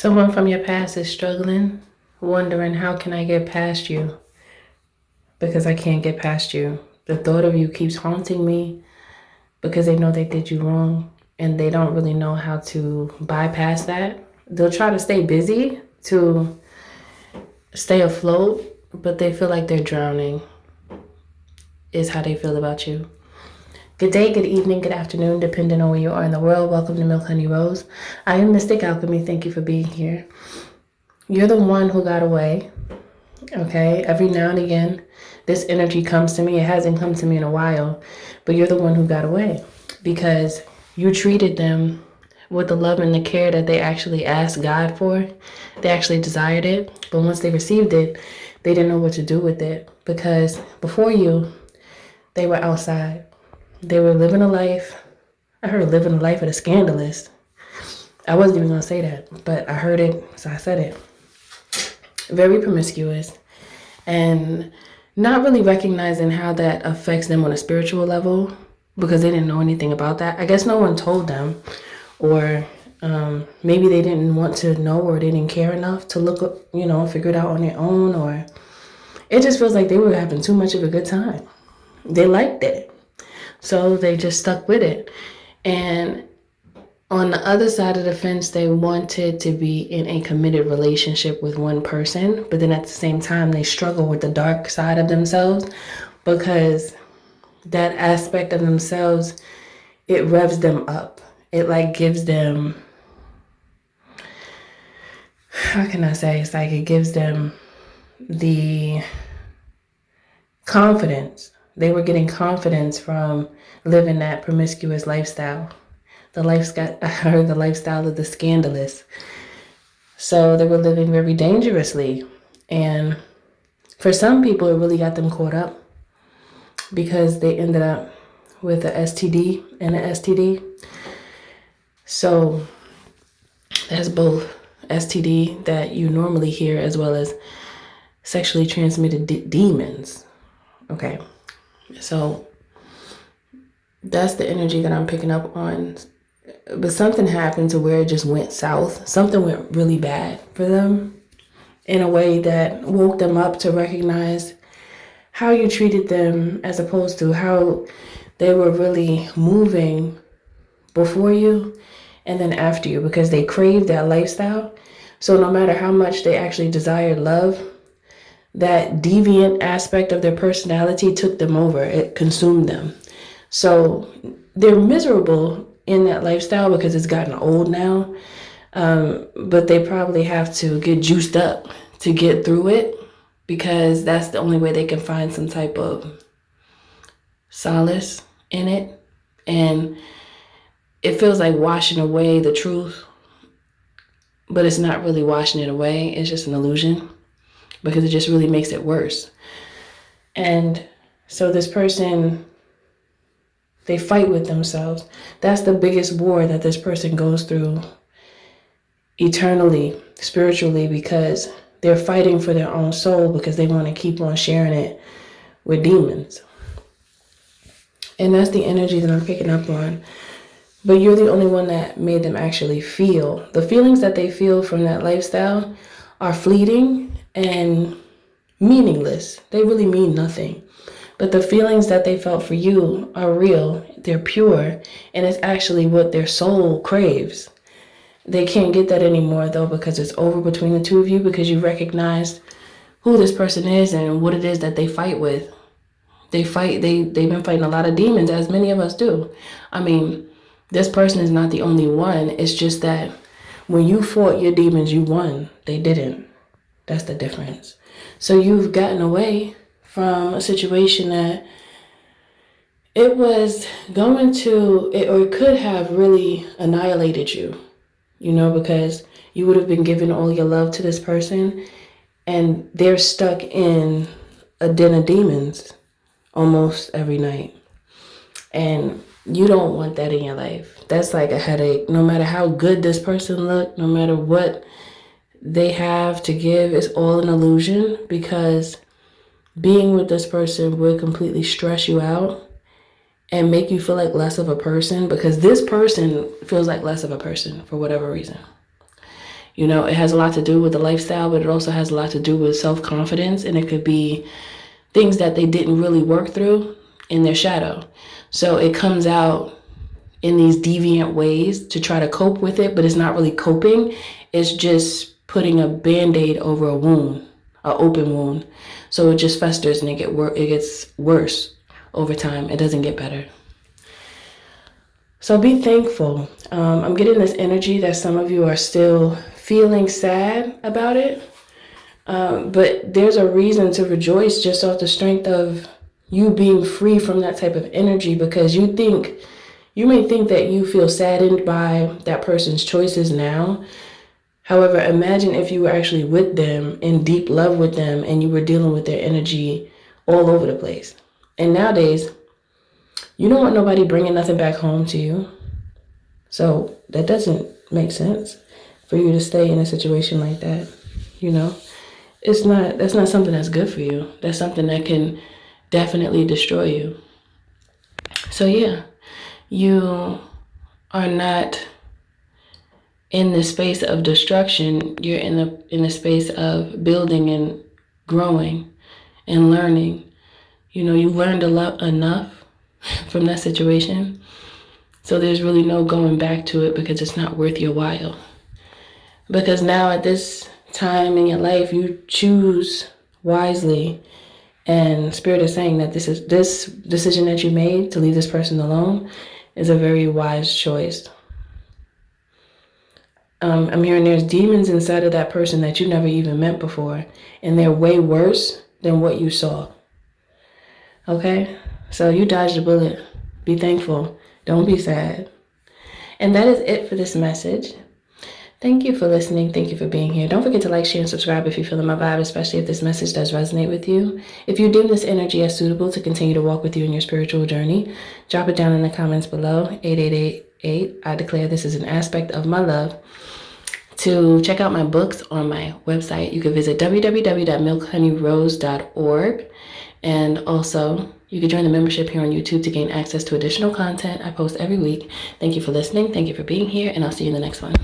Someone from your past is struggling, wondering how can I get past you? Because I can't get past you. The thought of you keeps haunting me because they know they did you wrong and they don't really know how to bypass that. They'll try to stay busy to stay afloat, but they feel like they're drowning, is how they feel about you. Good day, good evening, good afternoon, depending on where you are in the world. Welcome to Milk Honey Rose. I am Mystic Alchemy. Thank you for being here. You're the one who got away, okay? Every now and again, this energy comes to me. It hasn't come to me in a while, but you're the one who got away because you treated them with the love and the care that they actually asked God for. They actually desired it, but once they received it, they didn't know what to do with it because before you, they were outside. They were living a life. I heard living a life of the scandalous. I wasn't even going to say that, but I heard it, so I said it. Very promiscuous and not really recognizing how that affects them on a spiritual level because they didn't know anything about that. I guess no one told them, or maybe they didn't want to know, or they didn't care enough to look up, figure it out on their own, or it just feels like they were having too much of a good time. They liked it. So they just stuck with it. And on the other side of the fence, they wanted to be in a committed relationship with one person. But then at the same time, they struggle with the dark side of themselves because that aspect of themselves, it revs them up. It gives them, how can I say? It's like it gives them the confidence. They were getting confidence from living that promiscuous lifestyle. I heard the lifestyle of the scandalous. So they were living very dangerously. And for some people, it really got them caught up because they ended up with a STD and an STD. So that's both STD that you normally hear as well as sexually transmitted demons. Okay. So that's the energy that I'm picking up on. But something happened to where it just went south. Something went really bad for them in a way that woke them up to recognize how you treated them as opposed to how they were really moving before you and then after you, because they craved that lifestyle. So no matter how much they actually desired love, that deviant aspect of their personality took them over. It consumed them. So they're miserable in that lifestyle because it's gotten old now. But they probably have to get juiced up to get through it because that's the only way they can find some type of solace in it. And it feels like washing away the truth, but it's not really washing it away. It's just an illusion, because it just really makes it worse. And so this person, they fight with themselves. That's the biggest war that this person goes through eternally, spiritually, because they're fighting for their own soul because they want to keep on sharing it with demons. And that's the energy that I'm picking up on. But you're the only one that made them actually feel. The feelings that they feel from that lifestyle are fleeting and meaningless. They really mean nothing. But the feelings that they felt for you are real. They're pure. And it's actually what their soul craves. They can't get that anymore, though, because it's over between the two of you, because you recognized who this person is and what it is that they fight with. They've been fighting a lot of demons, as many of us do. I mean, this person is not the only one. It's just that when you fought your demons, you won. They didn't. That's the difference. So you've gotten away from a situation that it was going to, or it could have really annihilated you, because you would have been giving all your love to this person and they're stuck in a den of demons almost every night. And you don't want that in your life. That's like a headache. No matter how good this person look, no matter what they have to give, is all an illusion, because being with this person would completely stress you out and make you feel like less of a person, because this person feels like less of a person for whatever reason. You know, it has a lot to do with the lifestyle, but it also has a lot to do with self-confidence, and it could be things that they didn't really work through in their shadow. So it comes out in these deviant ways to try to cope with it, but it's not really coping. It's just putting a Band-Aid over a wound, an open wound. So it just festers and it gets worse over time. It doesn't get better. So be thankful. I'm getting this energy that some of you are still feeling sad about it. But there's a reason to rejoice just off the strength of you being free from that type of energy, because you may think that you feel saddened by that person's choices now. However, imagine if you were actually with them, in deep love with them, and you were dealing with their energy all over the place. And nowadays, you don't want nobody bringing nothing back home to you. So that doesn't make sense for you to stay in a situation like that. You know, that's not something that's good for you. That's something that can definitely destroy you. So yeah, you are not in the space of destruction. You're in the space of building and growing and learning. You know, you learned enough from that situation. So there's really no going back to it, because it's not worth your while. Because now at this time in your life, you choose wisely. And Spirit is saying that this decision that you made to leave this person alone is a very wise choice. I'm hearing there's demons inside of that person that you never even met before, and they're way worse than what you saw. Okay? So you dodged a bullet. Be thankful. Don't be sad. And that is it for this message. Thank you for listening. Thank you for being here. Don't forget to like, share, and subscribe if you're feeling my vibe, especially if this message does resonate with you. If you deem this energy as suitable to continue to walk with you in your spiritual journey, drop it down in the comments below. 8888. I declare this is an aspect of my love. To check out my books on my website, you can visit www.milkhoneyrose.org. And also, you can join the membership here on YouTube to gain access to additional content I post every week. Thank you for listening. Thank you for being here, and I'll see you in the next one.